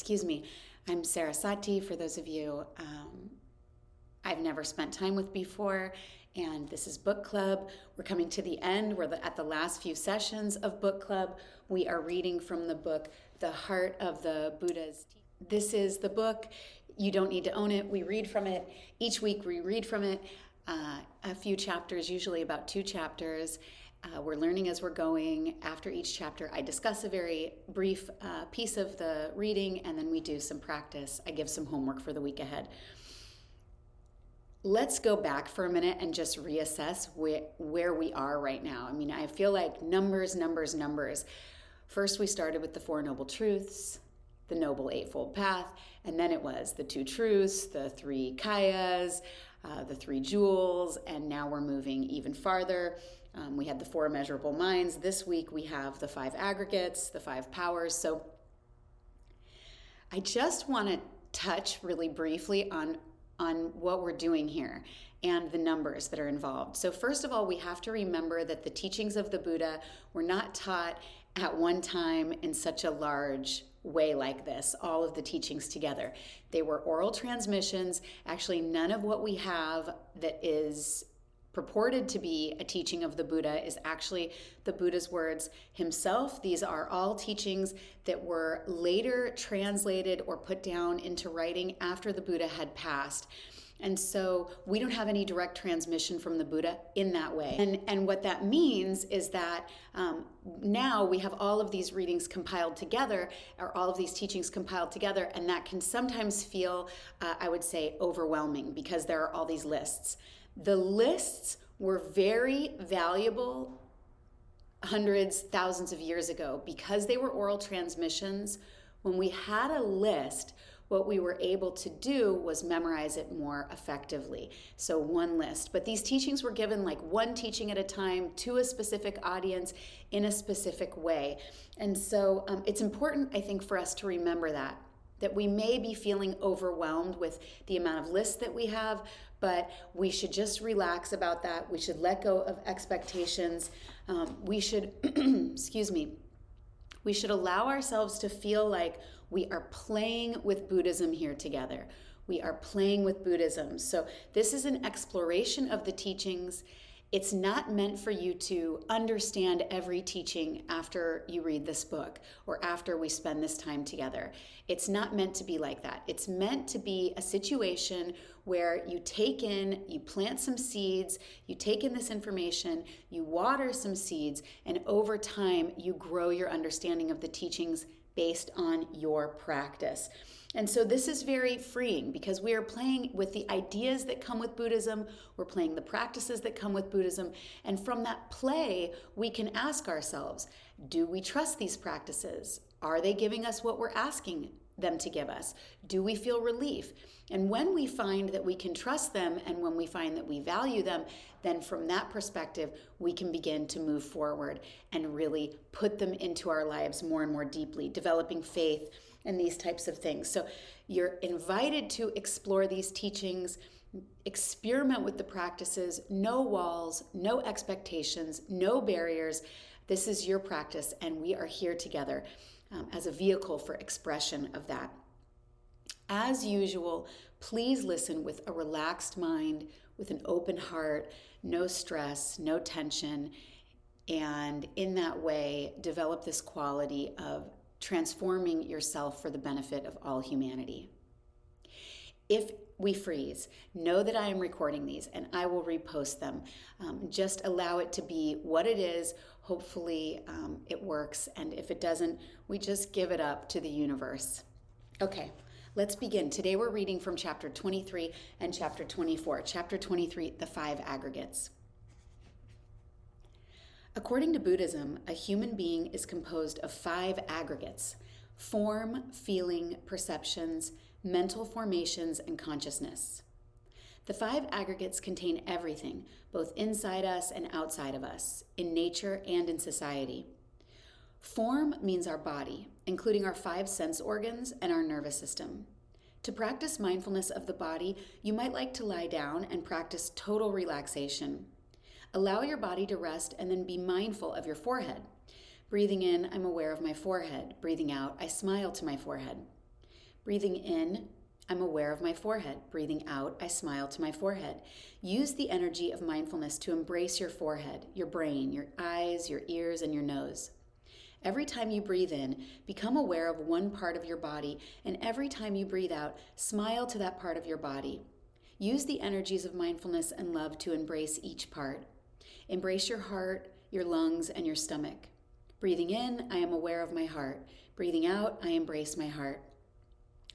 excuse me. I'm Sarah Sati, for those of you I've never spent time with before, and this is Book Club. We're coming to the end. We're at the last few sessions of Book Club. We are reading from the book, The Heart of the Buddha's Teachings. This is the book. You don't need to own it. We read from it. Each week we read from it a few chapters, usually about 2 chapters. We're learning as we're going. After each chapter, I discuss a very brief piece of the reading, and then we do some practice. I give some homework for the week ahead. Let's go back for a minute and just reassess where we are right now. I mean, I feel like numbers. First, we started with the 4 Noble Truths, the Noble Eightfold Path, and then it was the 2 Truths, the 3 Kayas, the 3 Jewels, and now we're moving even farther. We had the 4 Immeasurable Minds. This week we have the 5 Aggregates, the 5 Powers. So I just want to touch really briefly on what we're doing here and the numbers that are involved. So first of all, we have to remember that the teachings of the Buddha were not taught at one time in such a large way like this, all of the teachings together. They were oral transmissions. Actually, none of what we have that is purported to be a teaching of the Buddha is actually the Buddha's words himself. These are all teachings that were later translated or put down into writing after the Buddha had passed. And so we don't have any direct transmission from the Buddha in that way. And what that means is that now we have all of these readings compiled together, or all of these teachings compiled together, and that can sometimes feel, I would say, overwhelming because there are all these lists. The lists were very valuable hundreds, thousands of years ago because they were oral transmissions. When we had a list, what we were able to do was memorize it more effectively. So one list. But these teachings were given like one teaching at a time to a specific audience in a specific way. And so it's important, I think, for us to remember that we may be feeling overwhelmed with the amount of lists that we have, but we should just relax about that. We should let go of expectations. We should, excuse me, we should allow ourselves to feel like we are playing with Buddhism here together. We are playing with Buddhism. So this is an exploration of the teachings. It's not meant for you to understand every teaching after you read this book or after we spend this time together. It's not meant to be like that. It's meant to be a situation where you plant some seeds, you take in this information, you water some seeds, and over time you grow your understanding of the teachings based on your practice. And so this is very freeing because we are playing with the ideas that come with Buddhism. We're playing the practices that come with Buddhism. And from that play, we can ask ourselves, do we trust these practices? Are they giving us what we're asking them to give us? Do we feel relief? And when we find that we can trust them and when we find that we value them, then from that perspective, we can begin to move forward and really put them into our lives more and more deeply, developing faith and these types of things. So you're invited to explore these teachings, experiment with the practices, no walls, no expectations, no barriers. This is your practice, and we are here together as a vehicle for expression of that. As usual, please listen with a relaxed mind, with an open heart, no stress, no tension, and in that way, develop this quality of transforming yourself for the benefit of all humanity. If we freeze, know that I am recording these and I will repost them. Just allow it to be what it is. Hopefully it works, and if it doesn't, we just give it up to the universe. Okay, let's begin. Today we're reading from chapter 23 and chapter 24. Chapter 23, the 5 Aggregates. According to Buddhism, a human being is composed of 5 aggregates: form, feeling, perceptions, mental formations, and consciousness. The 5 aggregates contain everything, both inside us and outside of us, in nature and in society. Form means our body, including our 5 sense organs and our nervous system. To practice mindfulness of the body, you might like to lie down and practice total relaxation. Allow your body to rest and then be mindful of your forehead. Breathing in, I'm aware of my forehead. Breathing out, I smile to my forehead. Breathing in, I'm aware of my forehead. Breathing out, I smile to my forehead. Use the energy of mindfulness to embrace your forehead, your brain, your eyes, your ears, and your nose. Every time you breathe in, become aware of one part of your body, and every time you breathe out, smile to that part of your body. Use the energies of mindfulness and love to embrace each part. Embrace your heart, your lungs, and your stomach. Breathing in, I am aware of my heart. Breathing out, I embrace my heart.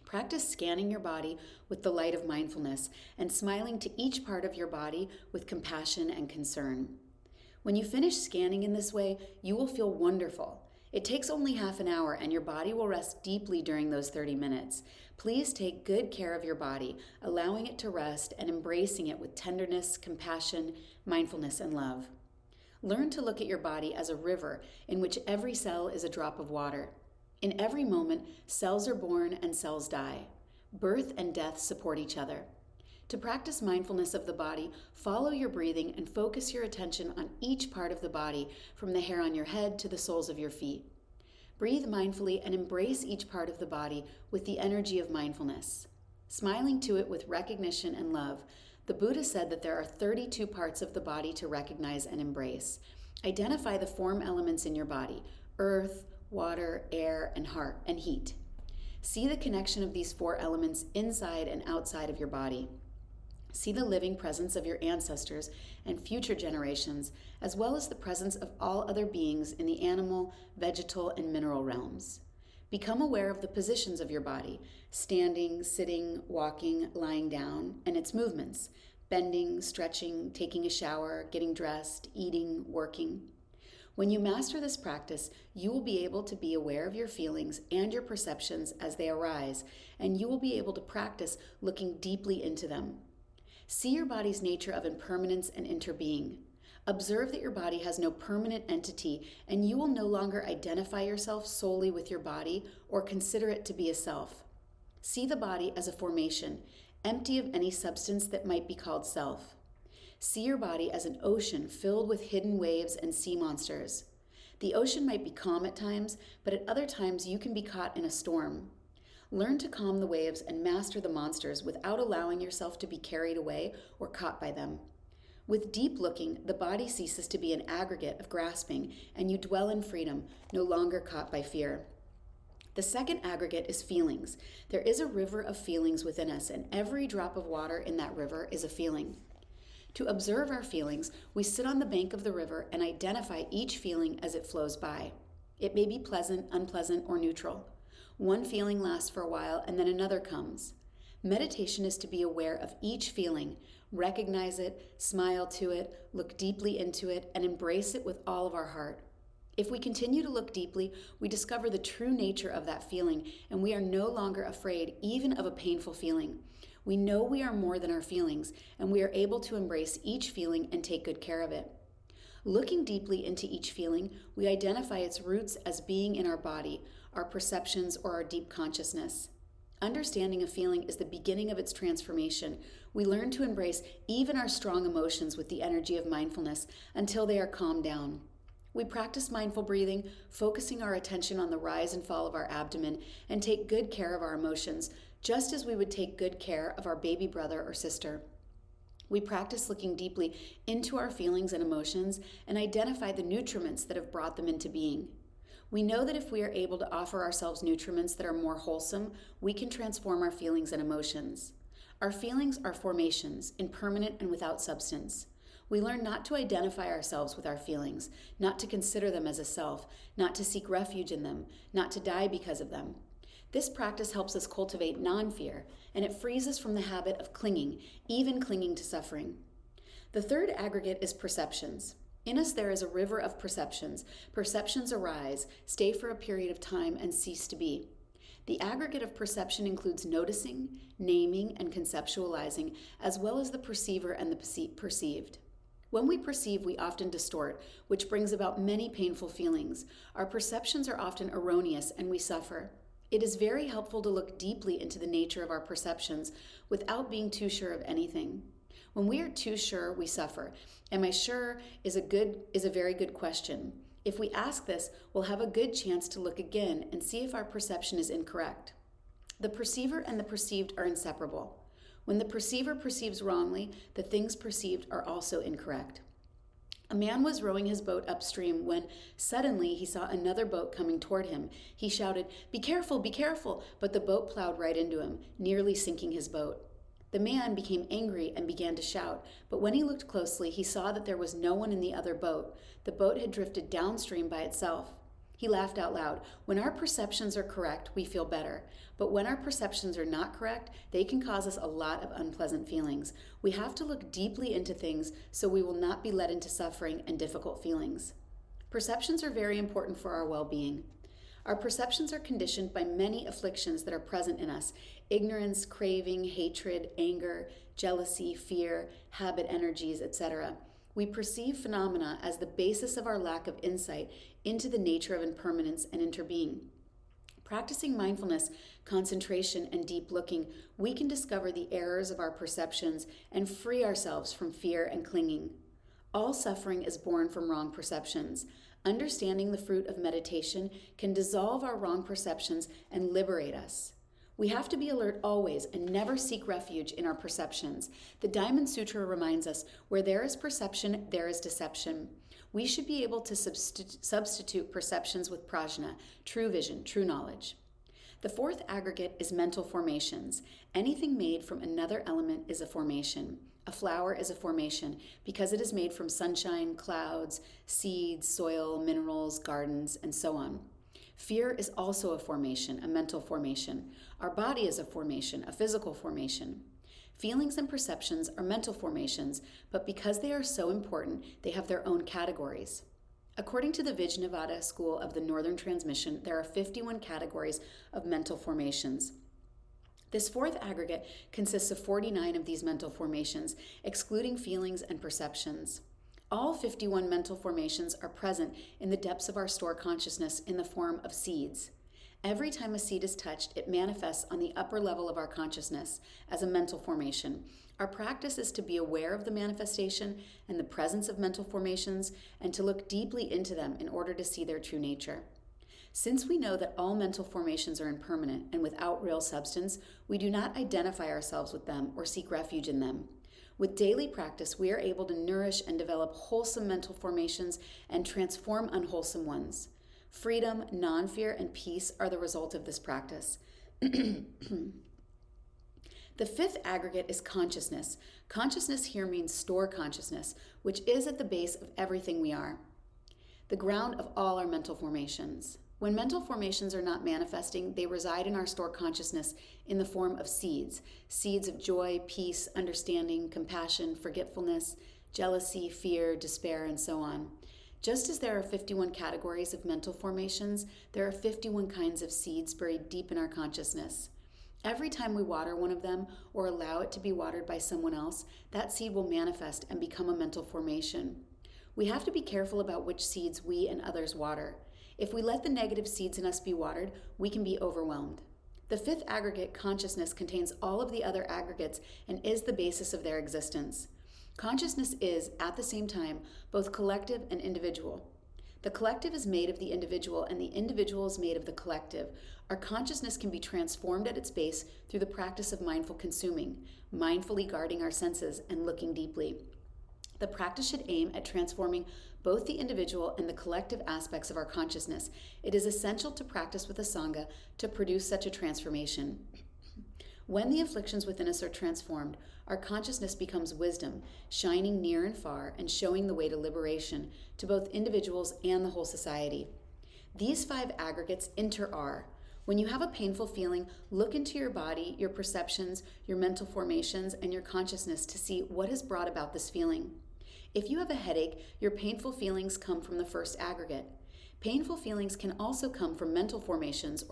Practice scanning your body with the light of mindfulness and smiling to each part of your body with compassion and concern. When you finish scanning in this way, you will feel wonderful. It takes only half an hour and your body will rest deeply during those 30 minutes. Please take good care of your body, allowing it to rest and embracing it with tenderness, compassion, mindfulness, and love. Learn to look at your body as a river in which every cell is a drop of water. In every moment, cells are born and cells die. Birth and death support each other. To practice mindfulness of the body, follow your breathing and focus your attention on each part of the body, from the hair on your head to the soles of your feet. Breathe mindfully and embrace each part of the body with the energy of mindfulness. Smiling to it with recognition and love, the Buddha said that there are 32 parts of the body to recognize and embrace. Identify the form elements in your body: earth, water, air, and heart, and heat. See the connection of these 4 elements inside and outside of your body. See the living presence of your ancestors and future generations, as well as the presence of all other beings in the animal, vegetal, and mineral realms. Become aware of the positions of your body: standing, sitting, walking, lying down, and its movements: bending, stretching, taking a shower, getting dressed, eating, working. When you master this practice, you will be able to be aware of your feelings and your perceptions as they arise, and you will be able to practice looking deeply into them. See your body's nature of impermanence and interbeing. Observe that your body has no permanent entity, and you will no longer identify yourself solely with your body or consider it to be a self. See the body as a formation, empty of any substance that might be called self. See your body as an ocean filled with hidden waves and sea monsters. The ocean might be calm at times, but at other times you can be caught in a storm. Learn to calm the waves and master the monsters without allowing yourself to be carried away or caught by them. With deep looking, the body ceases to be an aggregate of grasping, and you dwell in freedom, no longer caught by fear. The second aggregate is feelings. There is a river of feelings within us, and every drop of water in that river is a feeling. To observe our feelings, we sit on the bank of the river and identify each feeling as it flows by. It may be pleasant, unpleasant, or neutral. One feeling lasts for a while and then another comes. Meditation is to be aware of each feeling, recognize it, smile to it, look deeply into it, and embrace it with all of our heart. If we continue to look deeply, we discover the true nature of that feeling, and we are no longer afraid even of a painful feeling. We know we are more than our feelings, and we are able to embrace each feeling and take good care of it. Looking deeply into each feeling, we identify its roots as being in our body, our perceptions, or our deep consciousness. Understanding a feeling is the beginning of its transformation. We learn to embrace even our strong emotions with the energy of mindfulness until they are calmed down. We practice mindful breathing, focusing our attention on the rise and fall of our abdomen, and take good care of our emotions, just as we would take good care of our baby brother or sister. We practice looking deeply into our feelings and emotions and identify the nutriments that have brought them into being. We know that if we are able to offer ourselves nutriments that are more wholesome, we can transform our feelings and emotions. Our feelings are formations, impermanent and without substance. We learn not to identify ourselves with our feelings, not to consider them as a self, not to seek refuge in them, not to die because of them. This practice helps us cultivate non-fear, and it frees us from the habit of clinging, even clinging to suffering. The third aggregate is perceptions. In us there is a river of perceptions. Perceptions arise, stay for a period of time, and cease to be. The aggregate of perception includes noticing, naming, and conceptualizing, as well as the perceiver and the perceived. When we perceive, we often distort, which brings about many painful feelings. Our perceptions are often erroneous, and we suffer. It is very helpful to look deeply into the nature of our perceptions without being too sure of anything. When we are too sure, we suffer. Am I sure is a very good question. If we ask this, we'll have a good chance to look again and see if our perception is incorrect. The perceiver and the perceived are inseparable. When the perceiver perceives wrongly, the things perceived are also incorrect. A man was rowing his boat upstream when suddenly he saw another boat coming toward him. He shouted, be careful, but the boat plowed right into him, nearly sinking his boat. The man became angry and began to shout, but when he looked closely, he saw that there was no one in the other boat. The boat had drifted downstream by itself. He laughed out loud. When our perceptions are correct, we feel better. But when our perceptions are not correct, they can cause us a lot of unpleasant feelings. We have to look deeply into things so we will not be led into suffering and difficult feelings. Perceptions are very important for our well-being. Our perceptions are conditioned by many afflictions that are present in us: ignorance, craving, hatred, anger, jealousy, fear, habit energies, etc. We perceive phenomena as the basis of our lack of insight into the nature of impermanence and interbeing. Practicing mindfulness, concentration, and deep looking, we can discover the errors of our perceptions and free ourselves from fear and clinging. All suffering is born from wrong perceptions. Understanding the fruit of meditation can dissolve our wrong perceptions and liberate us. We have to be alert always and never seek refuge in our perceptions. The Diamond Sutra reminds us, where there is perception, there is deception. We should be able to substitute perceptions with prajna, true vision, true knowledge. The fourth aggregate is mental formations. Anything made from another element is a formation. A flower is a formation because it is made from sunshine, clouds, seeds, soil, minerals, gardens, and so on. Fear is also a formation, a mental formation. Our body is a formation, a physical formation. Feelings and perceptions are mental formations, but because they are so important, they have their own categories. According to the Vijnavada school of the Northern Transmission, there are 51 categories of mental formations. This fourth aggregate consists of 49 of these mental formations, excluding feelings and perceptions. All 51 mental formations are present in the depths of our store consciousness in the form of seeds. Every time a seed is touched, it manifests on the upper level of our consciousness as a mental formation. Our practice is to be aware of the manifestation and the presence of mental formations and to look deeply into them in order to see their true nature. Since we know that all mental formations are impermanent and without real substance, we do not identify ourselves with them or seek refuge in them. With daily practice, we are able to nourish and develop wholesome mental formations and transform unwholesome ones. Freedom, non-fear, and peace are the result of this practice. The fifth aggregate is consciousness. Consciousness here means store consciousness, which is at the base of everything we are, the ground of all our mental formations. When mental formations are not manifesting, they reside in our store consciousness in the form of seeds of joy, peace, understanding, compassion, forgetfulness, jealousy, fear, despair, and so on. Just as there are 51 categories of mental formations, there are 51 kinds of seeds buried deep in our consciousness. Every time we water one of them or allow it to be watered by someone else, that seed will manifest and become a mental formation. We have to be careful about which seeds we and others water. If we let the negative seeds in us be watered, we can be overwhelmed. The fifth aggregate, consciousness, contains all of the other aggregates and is the basis of their existence. Consciousness is, at the same time, both collective and individual. The collective is made of the individual and the individual is made of the collective. Our consciousness can be transformed at its base through the practice of mindful consuming, mindfully guarding our senses and looking deeply. The practice should aim at transforming both the individual and the collective aspects of our consciousness. It is essential to practice with a Sangha to produce such a transformation. When the afflictions within us are transformed, our consciousness becomes wisdom, shining near and far and showing the way to liberation to both individuals and the whole society. These 5 aggregates inter-are. When you have a painful feeling, look into your body, your perceptions, your mental formations, and your consciousness to see what has brought about this feeling. If you have a headache, your painful feelings come from the first aggregate. Painful feelings can also come from mental formations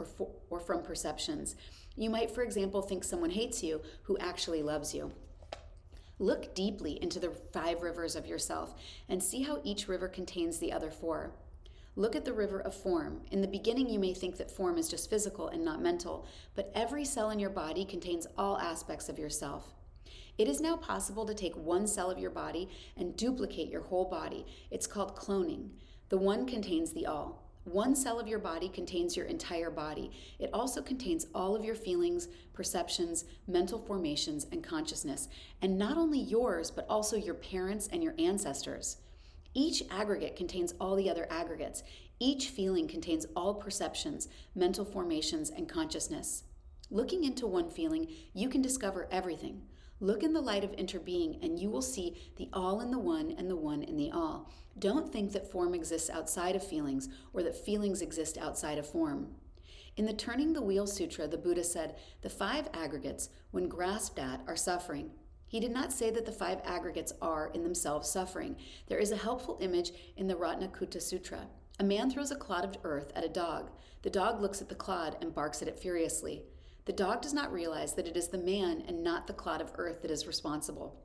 or from perceptions. You might, for example, think someone hates you who actually loves you. Look deeply into the 5 rivers of yourself and see how each river contains the other 4. Look at the river of form. In the beginning, you may think that form is just physical and not mental, but every cell in your body contains all aspects of yourself. It is now possible to take one cell of your body and duplicate your whole body. It's called cloning. The one contains the all. One cell of your body contains your entire body. It also contains all of your feelings, perceptions, mental formations, and consciousness. And not only yours, but also your parents and your ancestors. Each aggregate contains all the other aggregates. Each feeling contains all perceptions, mental formations, and consciousness. Looking into one feeling, you can discover everything. Look in the light of interbeing, and you will see the all in the one and the one in the all. Don't think that form exists outside of feelings or that feelings exist outside of form. In the Turning the Wheel Sutra, the Buddha said, the 5 aggregates, when grasped at, are suffering. He did not say that the 5 aggregates are in themselves suffering. There is a helpful image in the Ratnakutta Sutra. A man throws a clod of earth at a dog. The dog looks at the clod and barks at it furiously. The dog does not realize that it is the man and not the clod of earth that is responsible.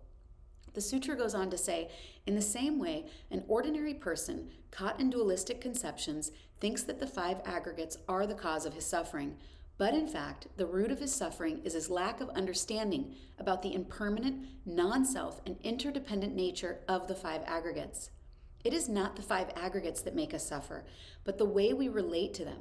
The sutra goes on to say, in the same way, an ordinary person caught in dualistic conceptions thinks that the 5 aggregates are the cause of his suffering, but in fact, the root of his suffering is his lack of understanding about the impermanent, non-self, and interdependent nature of the 5 aggregates. It is not the 5 aggregates that make us suffer, but the way we relate to them.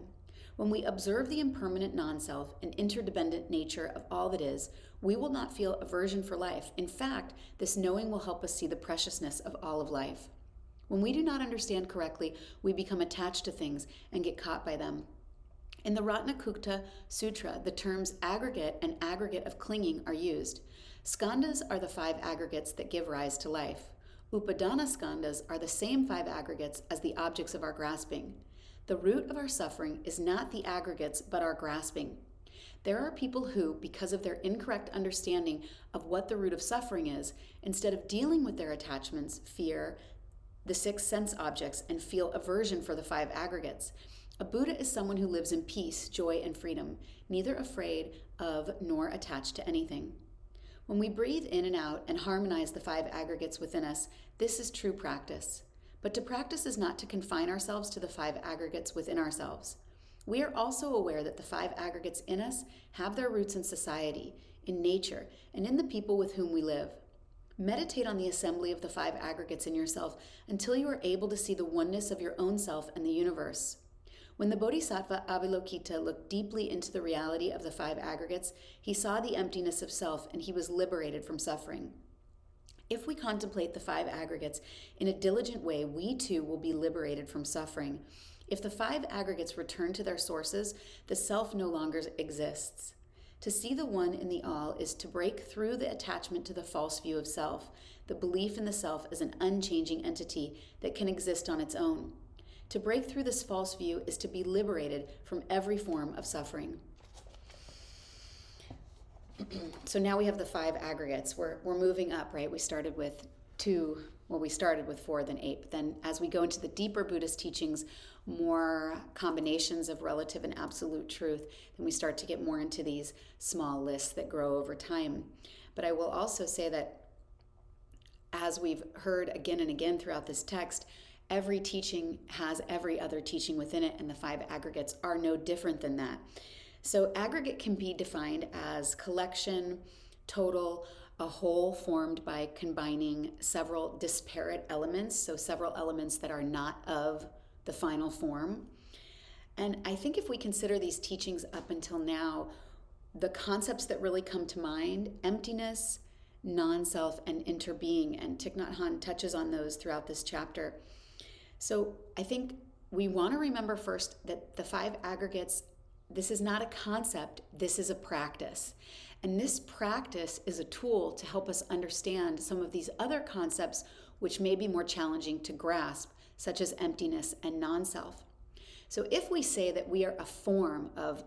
When we observe the impermanent non-self and interdependent nature of all that is, we will not feel aversion for life. In fact, this knowing will help us see the preciousness of all of life. When we do not understand correctly, we become attached to things and get caught by them. In the Ratnakutta Sutra, the terms aggregate and aggregate of clinging are used. Skandhas are the 5 aggregates that give rise to life. Upadana skandhas are the same 5 aggregates as the objects of our grasping. The root of our suffering is not the aggregates, but our grasping. There are people who, because of their incorrect understanding of what the root of suffering is, instead of dealing with their attachments, fear, the 6 sense objects, and feel aversion for the 5 aggregates. A Buddha is someone who lives in peace, joy, and freedom, neither afraid of nor attached to anything. When we breathe in and out and harmonize the 5 aggregates within us, this is true practice. But to practice is not to confine ourselves to the 5 aggregates within ourselves. We are also aware that the 5 aggregates in us have their roots in society, in nature, and in the people with whom we live. Meditate on the assembly of the 5 aggregates in yourself until you are able to see the oneness of your own self and the universe. When the Bodhisattva Avalokita looked deeply into the reality of the 5 aggregates, he saw the emptiness of self and he was liberated from suffering. If we contemplate the 5 aggregates in a diligent way, we too will be liberated from suffering. If the 5 aggregates return to their sources, the self no longer exists. To see the one in the all is to break through the attachment to the false view of self, the belief in the self as an unchanging entity that can exist on its own. To break through this false view is to be liberated from every form of suffering. So now we have the 5 aggregates. We're moving up, right? We started with 4, then 8. But then as we go into the deeper Buddhist teachings, more combinations of relative and absolute truth, then we start to get more into these small lists that grow over time. But I will also say that as we've heard again and again throughout this text, every teaching has every other teaching within it, and the 5 aggregates are no different than that. So aggregate can be defined as collection, total, a whole formed by combining several disparate elements, so several elements that are not of the final form. And I think if we consider these teachings up until now, the concepts that really come to mind, emptiness, non-self, and interbeing, and Thich Nhat Hanh touches on those throughout this chapter. So I think we want to remember first that the 5 aggregates, this is not a concept, this is a practice. And this practice is a tool to help us understand some of these other concepts which may be more challenging to grasp, such as emptiness and non-self. So if we say that we are a form of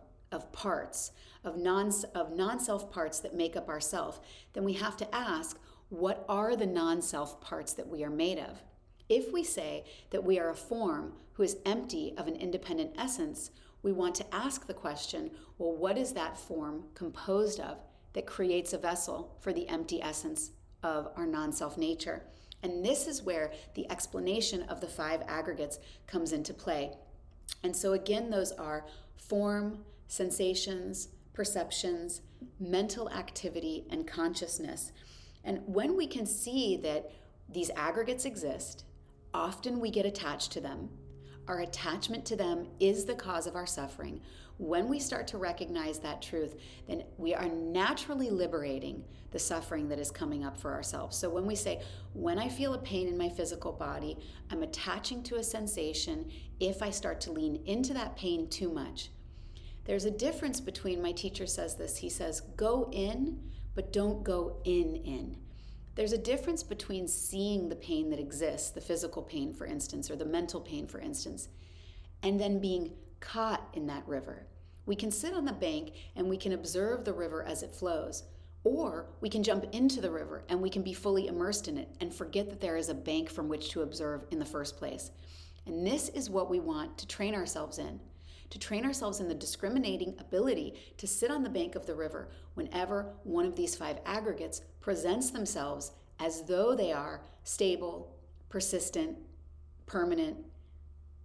parts, of non-self parts that make up ourself, then we have to ask, what are the non-self parts that we are made of? If we say that we are a form who is empty of an independent essence, we want to ask the question, well, what is that form composed of that creates a vessel for the empty essence of our non-self nature? And this is where the explanation of the 5 aggregates comes into play. And so again, those are form, sensations, perceptions, mental activity, and consciousness. And when we can see that these aggregates exist, often we get attached to them. Our attachment to them is the cause of our suffering. When we start to recognize that truth, then we are naturally liberating the suffering that is coming up for ourselves. So when we say, when I feel a pain in my physical body, I'm attaching to a sensation. If I start to lean into that pain too much, there's a difference between, my teacher says this, he says, go in, but don't go in. There's a difference between seeing the pain that exists, the physical pain, for instance, or the mental pain, for instance, and then being caught in that river. We can sit on the bank and we can observe the river as it flows, or we can jump into the river and we can be fully immersed in it and forget that there is a bank from which to observe in the first place. And this is what we want to train ourselves in the discriminating ability to sit on the bank of the river whenever one of these 5 aggregates presents themselves as though they are stable, persistent, permanent,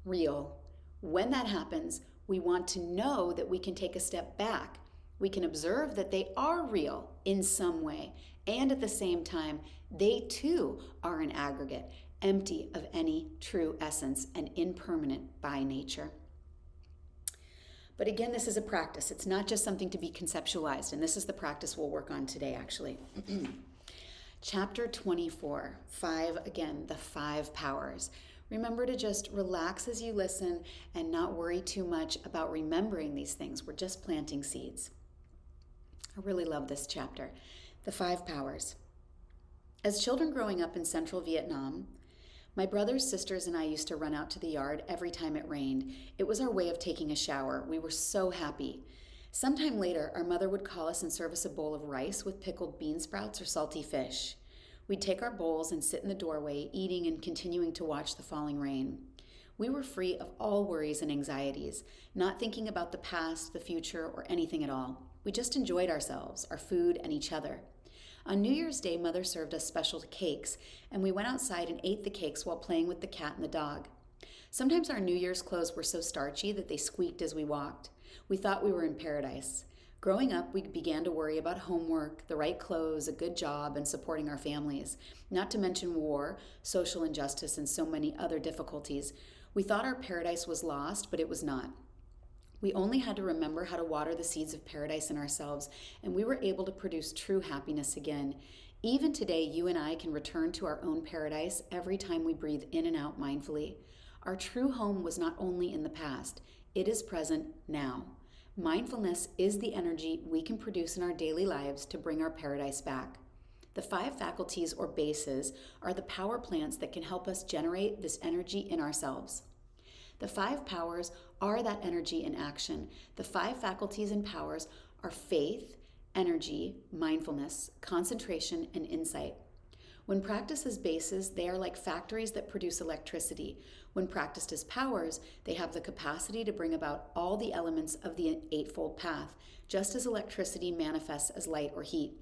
real. When that happens, we want to know that we can take a step back. We can observe that they are real in some way, and at the same time, they too are an aggregate, empty of any true essence and impermanent by nature. But again, this is a practice. It's not just something to be conceptualized, and this is the practice we'll work on today, actually. Chapter 24, 5, again, the 5 powers. Remember to just relax as you listen and not worry too much about remembering these things. We're just planting seeds. I really love this chapter. The 5 powers. As children growing up in central Vietnam, my brothers, sisters, and I used to run out to the yard every time it rained. It was our way of taking a shower. We were so happy. Sometime later, our mother would call us and serve us a bowl of rice with pickled bean sprouts or salty fish. We'd take our bowls and sit in the doorway, eating and continuing to watch the falling rain. We were free of all worries and anxieties, not thinking about the past, the future, or anything at all. We just enjoyed ourselves, our food, and each other. On New Year's Day, Mother served us special cakes, and we went outside and ate the cakes while playing with the cat and the dog. Sometimes our New Year's clothes were so starchy that they squeaked as we walked. We thought we were in paradise. Growing up, we began to worry about homework, the right clothes, a good job, and supporting our families, not to mention war, social injustice, and so many other difficulties. We thought our paradise was lost, but it was not. We only had to remember how to water the seeds of paradise in ourselves, and we were able to produce true happiness again. Even today, you and I can return to our own paradise every time we breathe in and out mindfully. Our true home was not only in the past, it is present now. Mindfulness is the energy we can produce in our daily lives to bring our paradise back. The 5 faculties or bases are the power plants that can help us generate this energy in ourselves. The 5 powers are that energy in action. The 5 faculties and powers are faith, energy, mindfulness, concentration, and insight. When practiced as bases, they are like factories that produce electricity. When practiced as powers, they have the capacity to bring about all the elements of the Eightfold Path, just as electricity manifests as light or heat.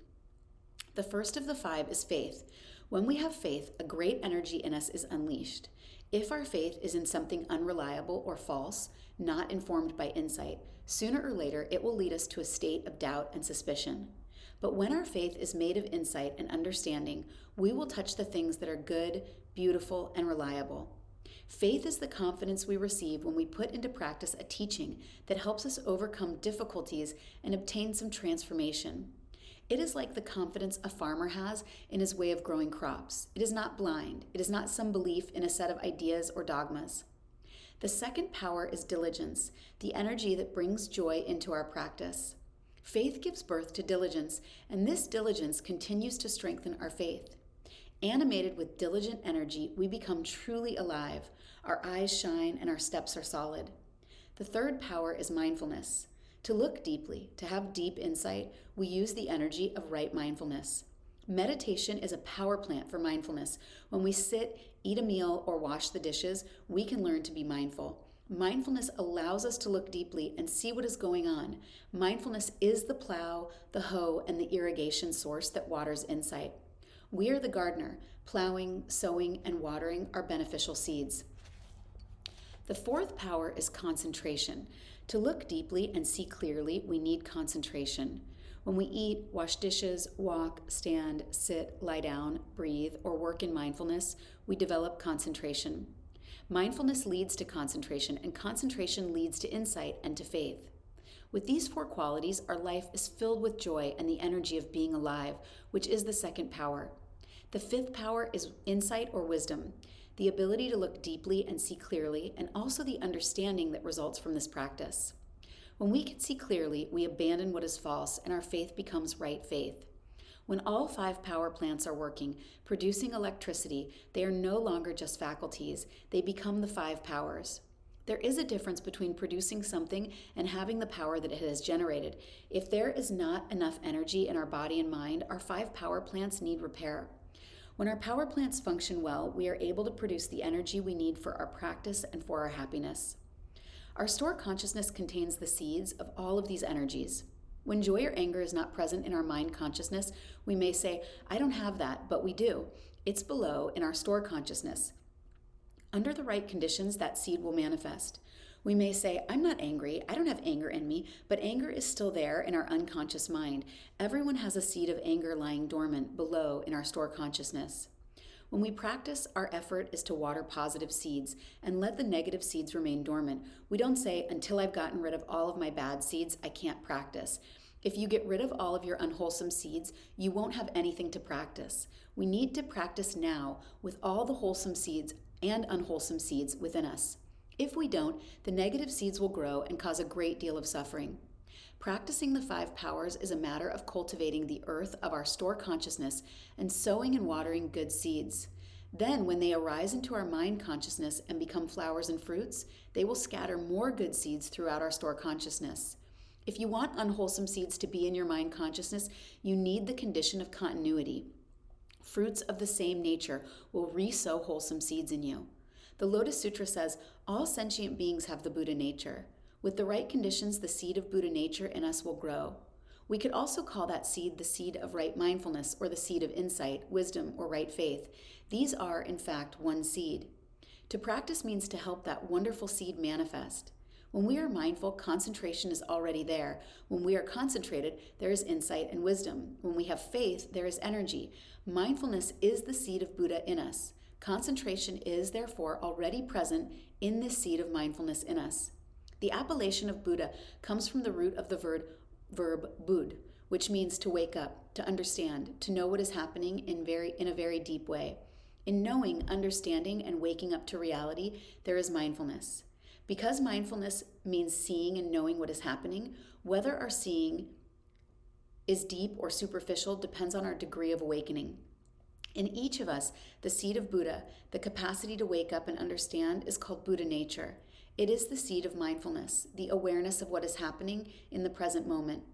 The first of the 5 is faith. When we have faith, a great energy in us is unleashed. If our faith is in something unreliable or false, not informed by insight, sooner or later it will lead us to a state of doubt and suspicion. But when our faith is made of insight and understanding, we will touch the things that are good, beautiful, and reliable. Faith is the confidence we receive when we put into practice a teaching that helps us overcome difficulties and obtain some transformation. It is like the confidence a farmer has in his way of growing crops. It is not blind. It is not some belief in a set of ideas or dogmas. The second power is diligence, the energy that brings joy into our practice. Faith gives birth to diligence, and this diligence continues to strengthen our faith. Animated with diligent energy, we become truly alive. Our eyes shine and our steps are solid. The third power is mindfulness. To look deeply, to have deep insight, we use the energy of right mindfulness. Meditation is a power plant for mindfulness. When we sit, eat a meal, or wash the dishes, we can learn to be mindful. Mindfulness allows us to look deeply and see what is going on. Mindfulness is the plow, the hoe, and the irrigation source that waters insight. We are the gardener. Plowing, sowing, and watering are beneficial seeds. The fourth power is concentration. To look deeply and see clearly, we need concentration. When we eat, wash dishes, walk, stand, sit, lie down, breathe, or work in mindfulness, we develop concentration. Mindfulness leads to concentration, and concentration leads to insight and to faith. With these 4 qualities, our life is filled with joy and the energy of being alive, which is the second power. The 5th power is insight or wisdom, the ability to look deeply and see clearly, and also the understanding that results from this practice. When we can see clearly, we abandon what is false, and our faith becomes right faith. When all 5 power plants are working, producing electricity, they are no longer just faculties, they become the 5 powers. There is a difference between producing something and having the power that it has generated. If there is not enough energy in our body and mind, our 5 power plants need repair. When our power plants function well, we are able to produce the energy we need for our practice and for our happiness. Our store consciousness contains the seeds of all of these energies. When joy or anger is not present in our mind consciousness, we may say, I don't have that, but we do. It's below in our store consciousness. Under the right conditions, that seed will manifest. We may say, I'm not angry, I don't have anger in me, but anger is still there in our unconscious mind. Everyone has a seed of anger lying dormant below in our store consciousness. When we practice, our effort is to water positive seeds and let the negative seeds remain dormant. We don't say, until I've gotten rid of all of my bad seeds, I can't practice. If you get rid of all of your unwholesome seeds, you won't have anything to practice. We need to practice now with all the wholesome seeds and unwholesome seeds within us. If we don't, the negative seeds will grow and cause a great deal of suffering. Practicing the 5 powers is a matter of cultivating the earth of our store consciousness and sowing and watering good seeds. Then, when they arise into our mind consciousness and become flowers and fruits, they will scatter more good seeds throughout our store consciousness. If you want unwholesome seeds to be in your mind consciousness, you need the condition of continuity. Fruits of the same nature will re-sow wholesome seeds in you. The Lotus Sutra says, all sentient beings have the Buddha nature. With the right conditions, the seed of Buddha nature in us will grow. We could also call that seed the seed of right mindfulness, or the seed of insight, wisdom, or right faith. These are, in fact, one seed. To practice means to help that wonderful seed manifest. When we are mindful, concentration is already there. When we are concentrated, there is insight and wisdom. When we have faith, there is energy. Mindfulness is the seed of Buddha in us. Concentration is, therefore, already present in this seed of mindfulness in us. The appellation of Buddha comes from the root of the verb bud, which means to wake up, to understand, to know what is happening in a very deep way. In knowing, understanding, and waking up to reality, there is mindfulness. Because mindfulness means seeing and knowing what is happening, whether our seeing is deep or superficial depends on our degree of awakening. In each of us, the seed of Buddha, the capacity to wake up and understand, is called Buddha nature. It is the seed of mindfulness, the awareness of what is happening in the present moment.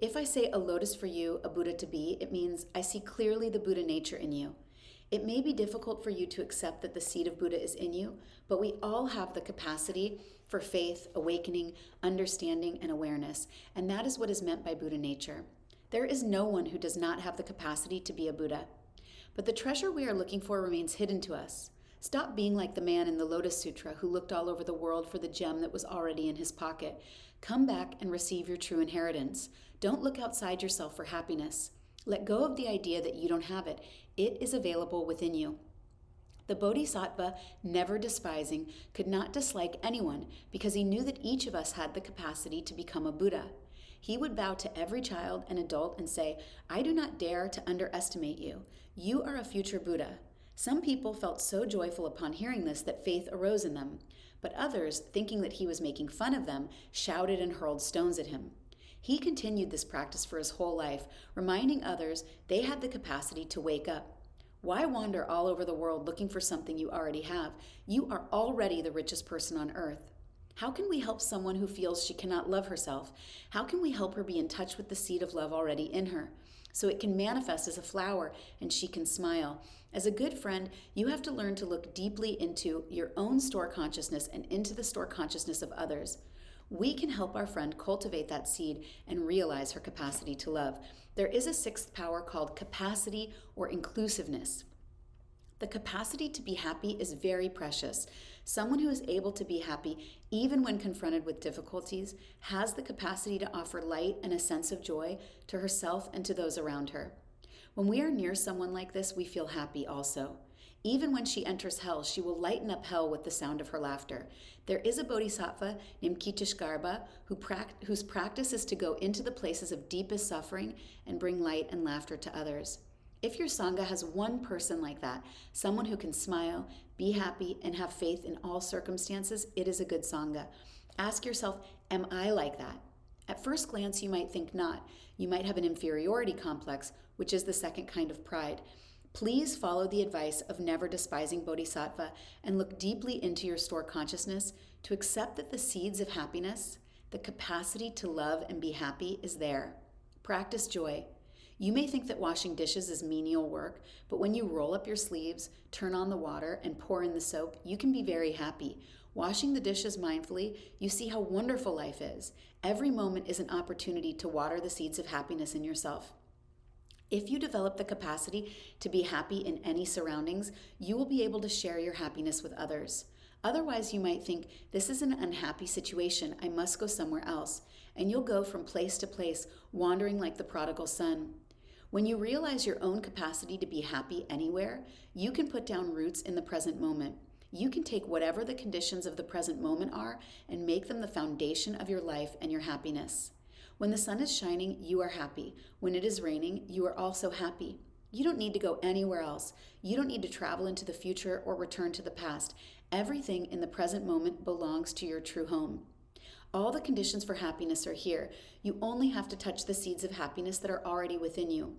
If I say a lotus for you, a Buddha to be, it means I see clearly the Buddha nature in you. It may be difficult for you to accept that the seed of Buddha is in you, but we all have the capacity for faith, awakening, understanding, and awareness, and that is what is meant by Buddha nature. There is no one who does not have the capacity to be a Buddha. But the treasure we are looking for remains hidden to us. Stop being like the man in the Lotus Sutra who looked all over the world for the gem that was already in his pocket. Come back and receive your true inheritance. Don't look outside yourself for happiness. Let go of the idea that you don't have it. It is available within you. The Bodhisattva, never despising, could not dislike anyone because he knew that each of us had the capacity to become a Buddha. He would bow to every child and adult and say, I do not dare to underestimate you. You are a future Buddha. Some people felt so joyful upon hearing this that faith arose in them, but others, thinking that he was making fun of them, shouted and hurled stones at him. He continued this practice for his whole life, reminding others they had the capacity to wake up. Why wander all over the world looking for something you already have? You are already the richest person on earth. How can we help someone who feels she cannot love herself? How can we help her be in touch with the seed of love already in her, so it can manifest as a flower and she can smile? As a good friend, you have to learn to look deeply into your own store consciousness and into the store consciousness of others. We can help our friend cultivate that seed and realize her capacity to love. There is a 6th power called capacity or inclusiveness. The capacity to be happy is very precious. Someone who is able to be happy, even when confronted with difficulties, has the capacity to offer light and a sense of joy to herself and to those around her. When we are near someone like this, we feel happy also. Even when she enters hell, she will lighten up hell with the sound of her laughter. There is a bodhisattva named Kitishgarbha whose practice is to go into the places of deepest suffering and bring light and laughter to others. If your Sangha has one person like that, someone who can smile, be happy, and have faith in all circumstances, it is a good Sangha. Ask yourself, am I like that? At first glance, you might think not. You might have an inferiority complex, which is the second kind of pride. Please follow the advice of never despising bodhisattva and look deeply into your store consciousness to accept that the seeds of happiness, the capacity to love and be happy, is there. Practice joy. You may think that washing dishes is menial work, but when you roll up your sleeves, turn on the water, and pour in the soap, you can be very happy. Washing the dishes mindfully, you see how wonderful life is. Every moment is an opportunity to water the seeds of happiness in yourself. If you develop the capacity to be happy in any surroundings, you will be able to share your happiness with others. Otherwise, you might think, this is an unhappy situation, I must go somewhere else. And you'll go from place to place, wandering like the prodigal son. When you realize your own capacity to be happy anywhere, you can put down roots in the present moment. You can take whatever the conditions of the present moment are and make them the foundation of your life and your happiness. When the sun is shining, you are happy. When it is raining, you are also happy. You don't need to go anywhere else. You don't need to travel into the future or return to the past. Everything in the present moment belongs to your true home. All the conditions for happiness are here. You only have to touch the seeds of happiness that are already within you.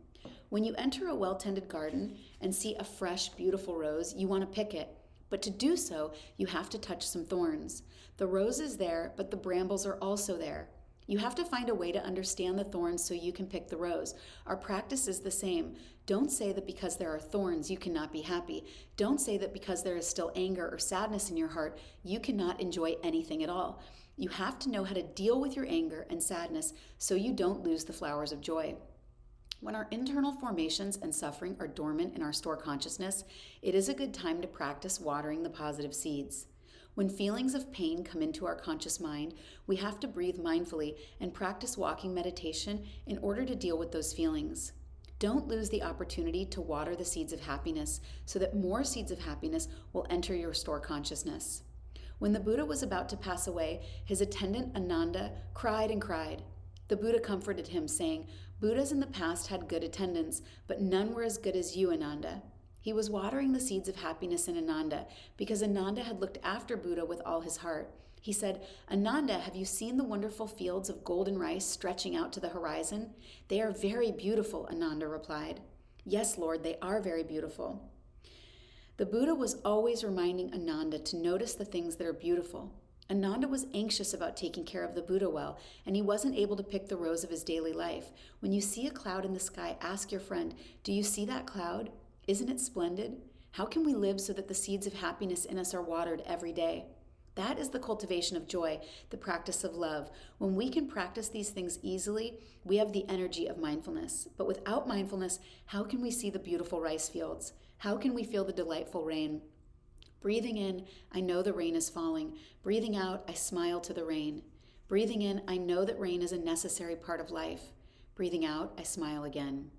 When you enter a well-tended garden and see a fresh, beautiful rose, you want to pick it. But to do so, you have to touch some thorns. The rose is there, but the brambles are also there. You have to find a way to understand the thorns so you can pick the rose. Our practice is the same. Don't say that because there are thorns, you cannot be happy. Don't say that because there is still anger or sadness in your heart, you cannot enjoy anything at all. You have to know how to deal with your anger and sadness so you don't lose the flowers of joy. When our internal formations and suffering are dormant in our store consciousness, it is a good time to practice watering the positive seeds. When feelings of pain come into our conscious mind, we have to breathe mindfully and practice walking meditation in order to deal with those feelings. Don't lose the opportunity to water the seeds of happiness so that more seeds of happiness will enter your store consciousness. When the Buddha was about to pass away, his attendant Ananda cried and cried. The Buddha comforted him, saying, Buddhas in the past had good attendants, but none were as good as you, Ananda. He was watering the seeds of happiness in Ananda because Ananda had looked after Buddha with all his heart. He said, Ananda, have you seen the wonderful fields of golden rice stretching out to the horizon? They are very beautiful, Ananda replied. Yes, Lord, they are very beautiful. The Buddha was always reminding Ananda to notice the things that are beautiful. Ananda was anxious about taking care of the Buddha well, and he wasn't able to pick the rose of his daily life. When you see a cloud in the sky, ask your friend, do you see that cloud? Isn't it splendid? How can we live so that the seeds of happiness in us are watered every day? That is the cultivation of joy, the practice of love. When we can practice these things easily, we have the energy of mindfulness. But without mindfulness, how can we see the beautiful rice fields? How can we feel the delightful rain? Breathing in, I know the rain is falling. Breathing out, I smile to the rain. Breathing in, I know that rain is a necessary part of life. Breathing out, I smile again.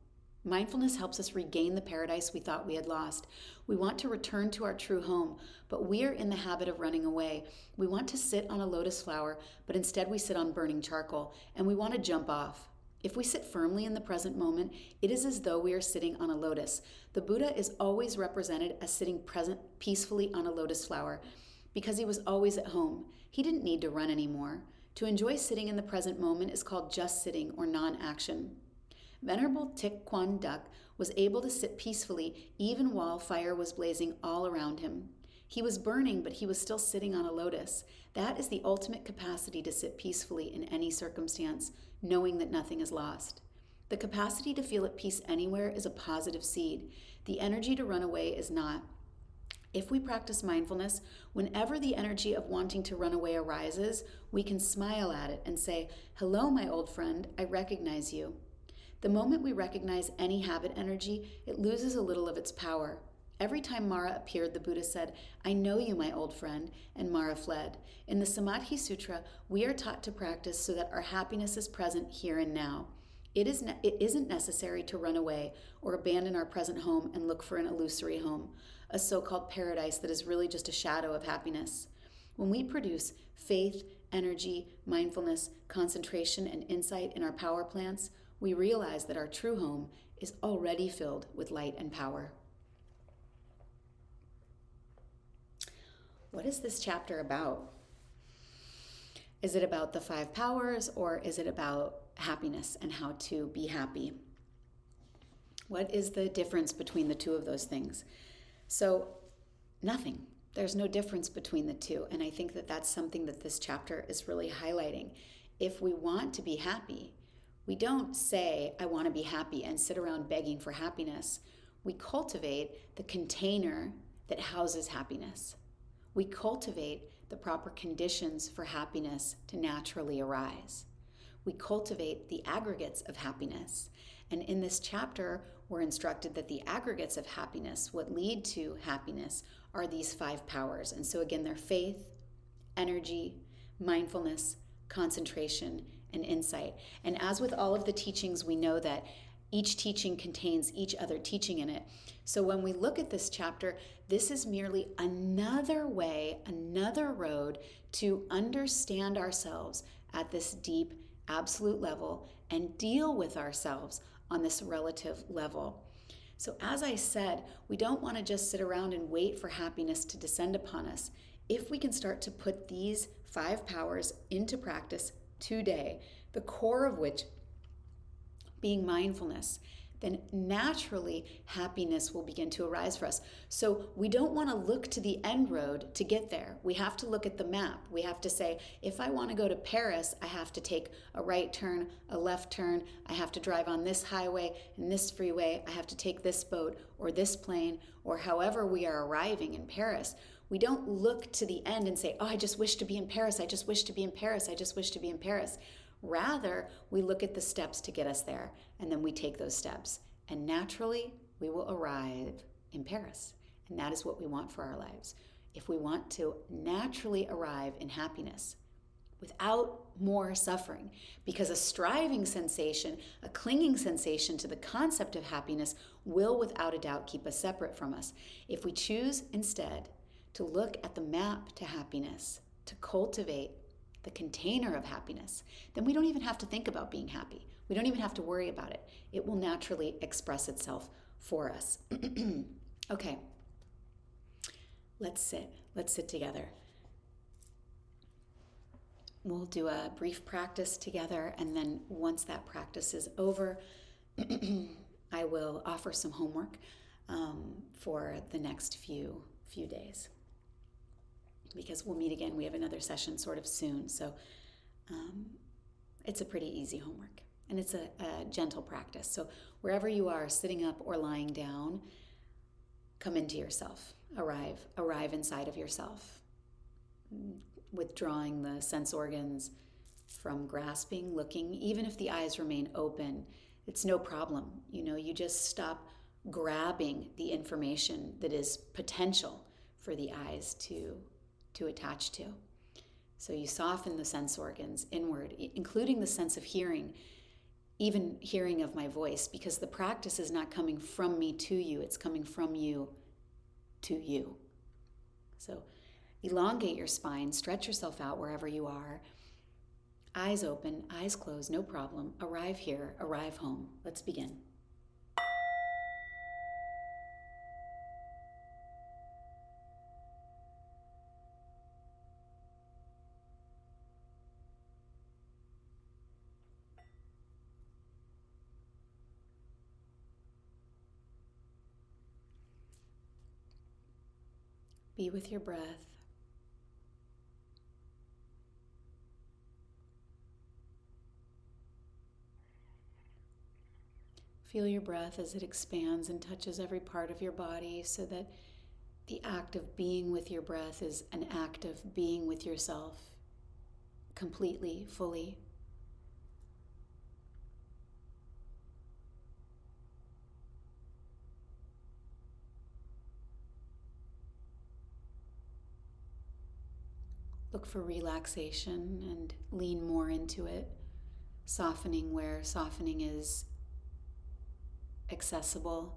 Mindfulness helps us regain the paradise we thought we had lost. We want to return to our true home, but we are in the habit of running away. We want to sit on a lotus flower, but instead we sit on burning charcoal, and we want to jump off. If we sit firmly in the present moment, it is as though we are sitting on a lotus. The Buddha is always represented as sitting present peacefully on a lotus flower because he was always at home. He didn't need to run anymore. To enjoy sitting in the present moment is called just sitting or non-action. Venerable Thich Nhat Hanh was able to sit peacefully even while fire was blazing all around him. He was burning, but he was still sitting on a lotus. That is the ultimate capacity to sit peacefully in any circumstance, knowing that nothing is lost. The capacity to feel at peace anywhere is a positive seed. The energy to run away is not. If we practice mindfulness, whenever the energy of wanting to run away arises, we can smile at it and say, "Hello, my old friend, I recognize you." The moment we recognize any habit energy, it loses a little of its power. Every time Mara appeared, the Buddha said, "I know you, my old friend," and Mara fled. In the Samadhi Sutra, we are taught to practice so that our happiness is present here and now. It isn't necessary to run away or abandon our present home and look for an illusory home. a so-called paradise that is really just a shadow of happiness. When we produce faith, energy, mindfulness, concentration, and insight in our power plants, we realize that our true home is already filled with light and power. What is this chapter about? Is it about the 5 powers, or is it about happiness and how to be happy? What is the difference between the two of those things? So, nothing. There's no difference between the two. And I think that that's something that this chapter is really highlighting. If we want to be happy, we don't say, I want to be happy, and sit around begging for happiness. We cultivate the container that houses happiness. We cultivate the proper conditions for happiness to naturally arise. We cultivate the aggregates of happiness. And in this chapter, we're instructed that the aggregates of happiness, what lead to happiness, are these 5 powers. And so again, they're faith, energy, mindfulness, concentration, and insight. And as with all of the teachings, we know that each teaching contains each other teaching in it. So when we look at this chapter, this is merely another way, another road to understand ourselves at this deep, absolute level and deal with ourselves on this relative level. So as I said, we don't want to just sit around and wait for happiness to descend upon us. If we can start to put these 5 powers into practice today, the core of which being mindfulness, then naturally happiness will begin to arise for us. So we don't want to look to the end road to get there. We have to look at the map. We have to say, if I want to go to Paris, I have to take a right turn, a left turn. I have to drive on this highway and this freeway. I have to take this boat or this plane, or however we are arriving in Paris. We don't look to the end and say, oh, I just wish to be in Paris. I just wish to be in Paris. I just wish to be in Paris. Rather, we look at the steps to get us there, and then we take those steps. And naturally, we will arrive in Paris. And that is what we want for our lives. If we want to naturally arrive in happiness without more suffering, because a striving sensation, a clinging sensation to the concept of happiness will without a doubt keep us separate from us. If we choose instead to look at the map to happiness, to cultivate the container of happiness, then we don't even have to think about being happy. We don't even have to worry about it. It will naturally express itself for us. Okay, let's sit together. We'll do a brief practice together, and then once that practice is over, I will offer some homework for the next few days. Because we'll meet again. We have another session sort of soon. So it's a pretty easy homework. And it's a gentle practice. So wherever you are, sitting up or lying down, come into yourself. Arrive inside of yourself. Withdrawing the sense organs from grasping, looking. Even if the eyes remain open, it's no problem. You just stop grabbing the information that is potential for the eyes to attach to. So you soften the sense organs inward, including the sense of hearing, even hearing of my voice, because the practice is not coming from me to you, it's coming from you to you. So elongate your spine, stretch yourself out wherever you are. Eyes open, eyes closed, no problem. Arrive here, arrive home. Let's begin. Be with your breath. Feel your breath as it expands and touches every part of your body, so that the act of being with your breath is an act of being with yourself completely, fully. Look for relaxation and lean more into it, softening where softening is accessible,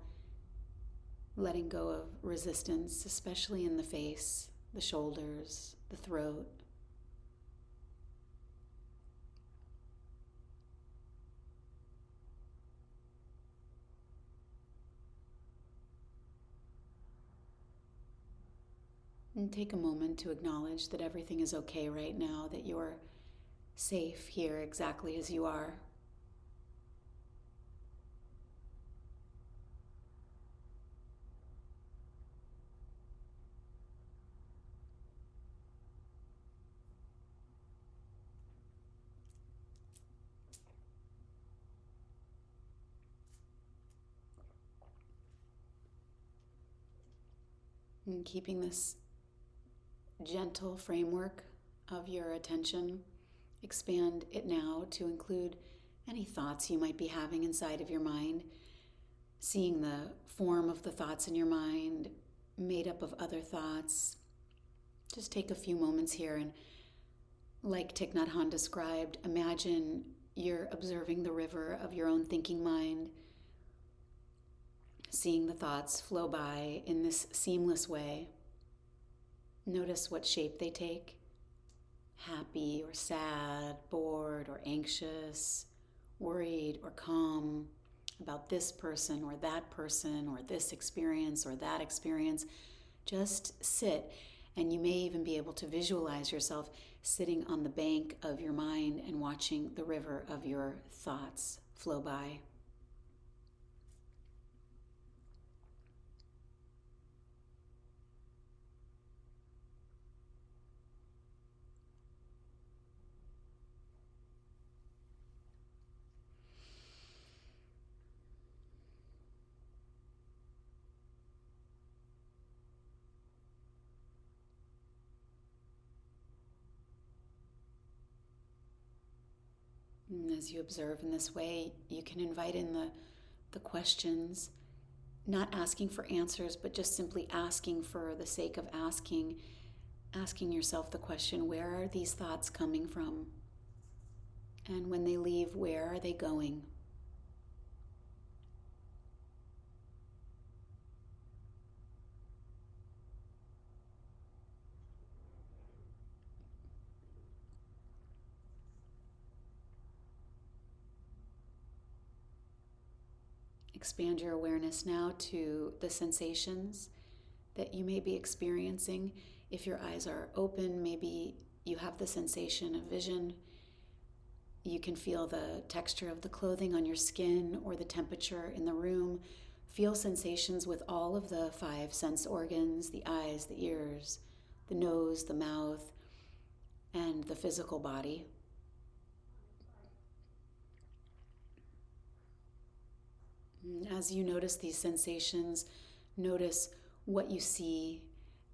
letting go of resistance, especially in the face, the shoulders, the throat. And take a moment to acknowledge that everything is okay right now, that you're safe here exactly as you are. And keeping this gentle framework of your attention, expand it now to include any thoughts you might be having inside of your mind, seeing the form of the thoughts in your mind made up of other thoughts. Just take a few moments here and, like Thich Nhat Hanh described, imagine you're observing the river of your own thinking mind, seeing the thoughts flow by in this seamless way. Notice what shape they take: happy or sad, bored or anxious, worried or calm about this person or this experience or that experience. Just sit, and you may even be able to visualize yourself sitting on the bank of your mind and watching the river of your thoughts flow by. And as you observe in this way, you can invite in the questions, not asking for answers, but just simply asking for the sake of asking yourself the question, where are these thoughts coming from? And when they leave, where are they going? Expand your awareness now to the sensations that you may be experiencing. If your eyes are open, maybe you have the sensation of vision. You can feel the texture of the clothing on your skin or the temperature in the room. Feel sensations with all of the 5 sense organs: the eyes, the ears, the nose, the mouth, and the physical body. As you notice these sensations, notice what you see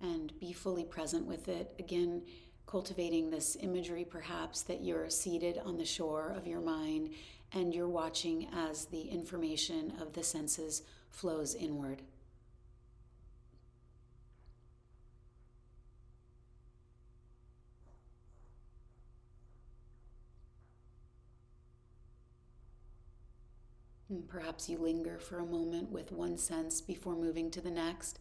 and be fully present with it. Again, cultivating this imagery perhaps that you're seated on the shore of your mind and you're watching as the information of the senses flows inward. And perhaps you linger for a moment with one sense before moving to the next,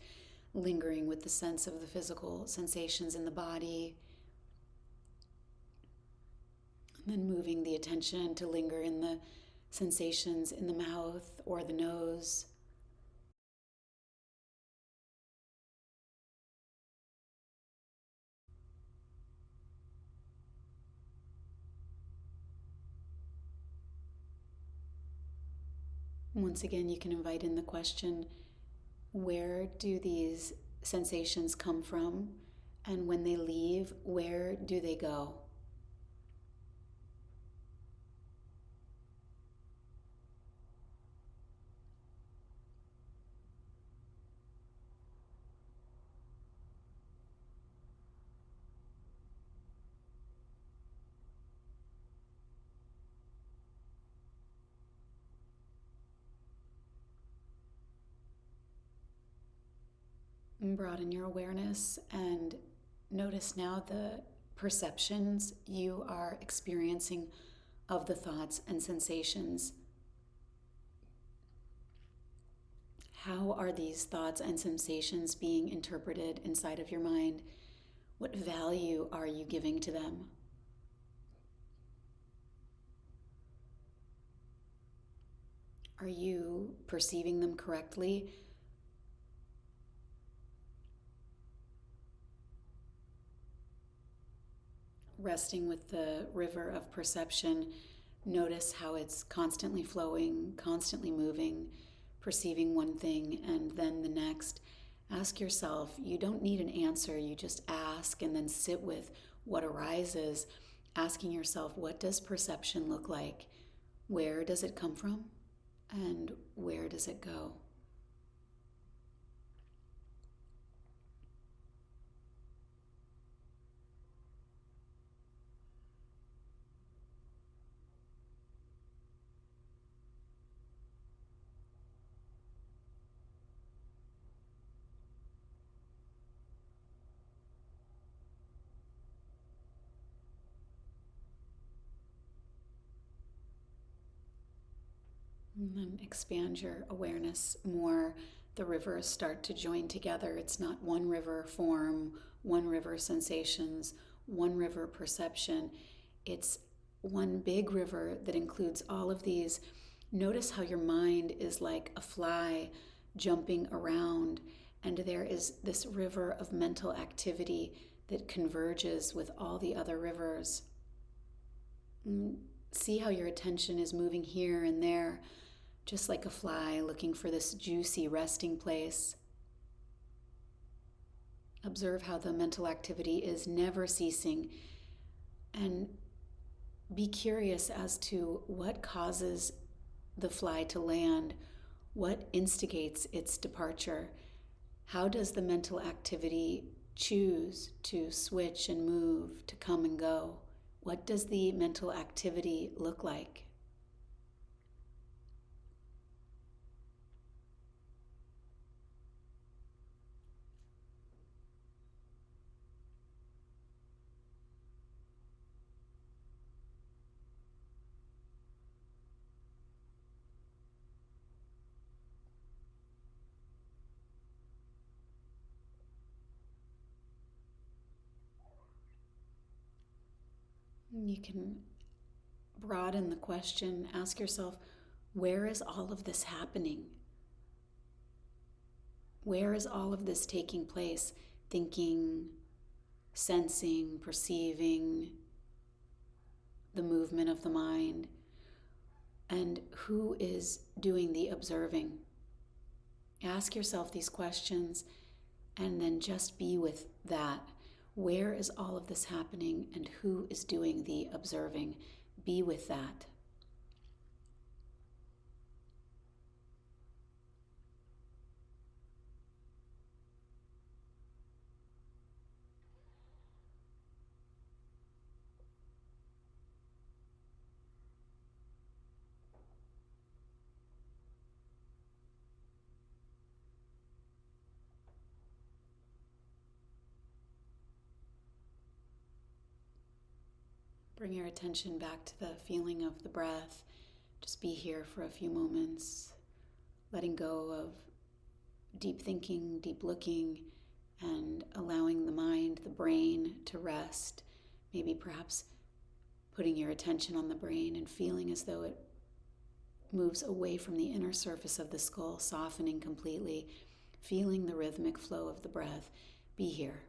lingering with the sense of the physical sensations in the body, and then moving the attention to linger in the sensations in the mouth or the nose. Once again, you can invite in the question, where do these sensations come from? And when they leave, where do they go? And broaden your awareness and notice now the perceptions you are experiencing of the thoughts and sensations. How are these thoughts and sensations being interpreted inside of your mind? What value are you giving to them? Are you perceiving them correctly? Resting with the river of perception, notice how it's constantly flowing, constantly moving, perceiving one thing and then the next. Ask yourself, you don't need an answer, you just ask and then sit with what arises, asking yourself, what does perception look like? Where does it come from? And where does it go? And then expand your awareness more. The rivers start to join together. It's not one river form, one river sensations, one river perception. It's one big river that includes all of these. Notice how your mind is like a fly jumping around, and there is this river of mental activity that converges with all the other rivers. See how your attention is moving here and there, just like a fly looking for this juicy resting place. Observe how the mental activity is never ceasing, and be curious as to what causes the fly to land, what instigates its departure. How does the mental activity choose to switch and move, to come and go? What does the mental activity look like? You can broaden the question, ask yourself, where is all of this happening? Where is all of this taking place? Thinking, sensing, perceiving, the movement of the mind, and who is doing the observing? Ask yourself these questions and then just be with that. Where is all of this happening and who is doing the observing? Be with that. Bring your attention back to the feeling of the breath. Just be here for a few moments, letting go of deep thinking, deep looking, and allowing the mind, the brain to rest. Maybe perhaps putting your attention on the brain and feeling as though it moves away from the inner surface of the skull, softening completely, feeling the rhythmic flow of the breath. Be here.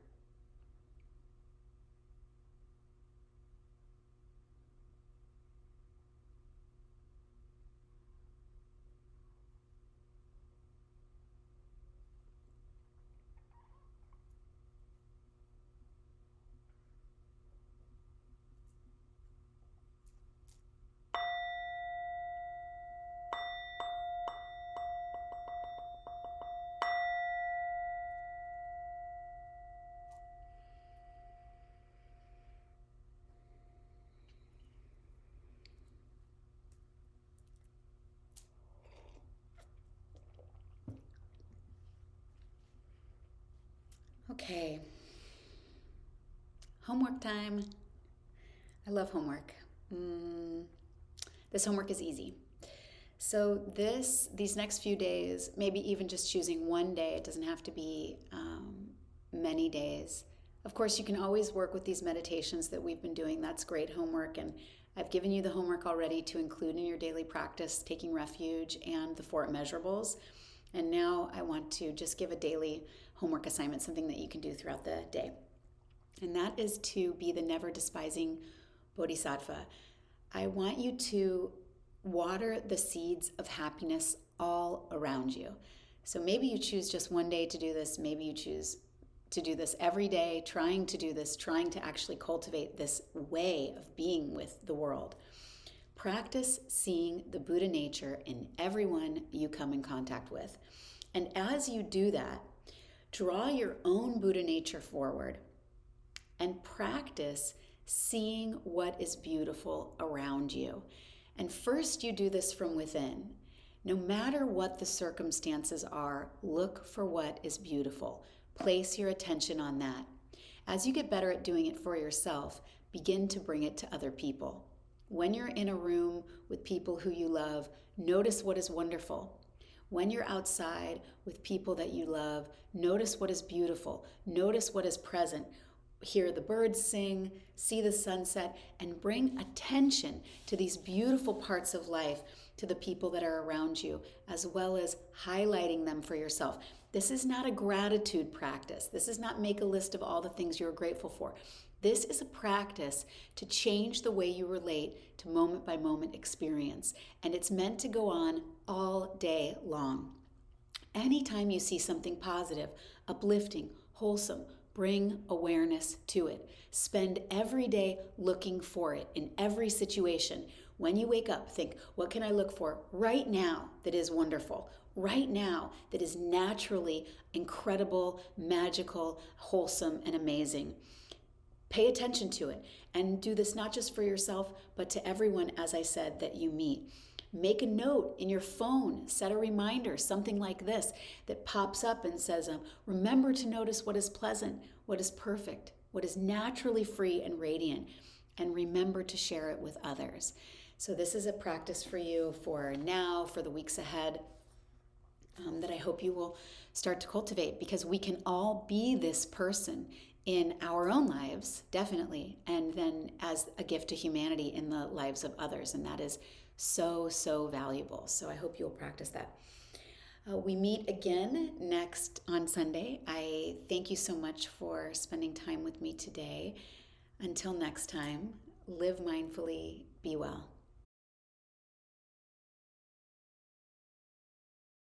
Okay. Homework time. I love homework. This homework is easy. So these next few days, maybe even just choosing one day, it doesn't have to be many days. Of course, you can always work with these meditations that we've been doing. That's great homework. And I've given you the homework already to include in your daily practice, taking refuge and the 4 immeasurables. And now I want to just give a daily homework assignment, something that you can do throughout the day. And that is to be the never despising bodhisattva. I want you to water the seeds of happiness all around you. So maybe you choose just one day to do this. Maybe you choose to do this every day, trying to do this, trying to actually cultivate this way of being with the world. Practice seeing the Buddha nature in everyone you come in contact with. And as you do that, draw your own Buddha nature forward and practice seeing what is beautiful around you. And first you do this from within. No matter what the circumstances are, look for what is beautiful. Place your attention on that. As you get better at doing it for yourself, begin to bring it to other people. When you're in a room with people who you love, notice what is wonderful. When you're outside with people that you love, notice what is beautiful. Notice what is present. Hear the birds sing, see the sunset, and bring attention to these beautiful parts of life to the people that are around you, as well as highlighting them for yourself. This is not a gratitude practice. This is not make a list of all the things you're grateful for. This is a practice to change the way you relate to moment by moment experience. And it's meant to go on all day long. Anytime you see something positive, uplifting, wholesome, bring awareness to it. Spend every day looking for it in every situation. When you wake up, think, what can I look for right now that is wonderful? Right now that is naturally incredible, magical, wholesome, and amazing. Pay attention to it and do this not just for yourself, but to everyone, as I said, that you meet. Make a note in your phone, set a reminder, something like this that pops up and says, remember to notice what is pleasant, what is perfect, what is naturally free and radiant, and remember to share it with others. So this is a practice for you for now, for the weeks ahead, that I hope you will start to cultivate, because we can all be this person in our own lives, definitely, and then as a gift to humanity in the lives of others, and that is so, so valuable. So I hope you'll practice that. We meet again next on Sunday. I thank you so much for spending time with me today. Until next time, live mindfully, be well.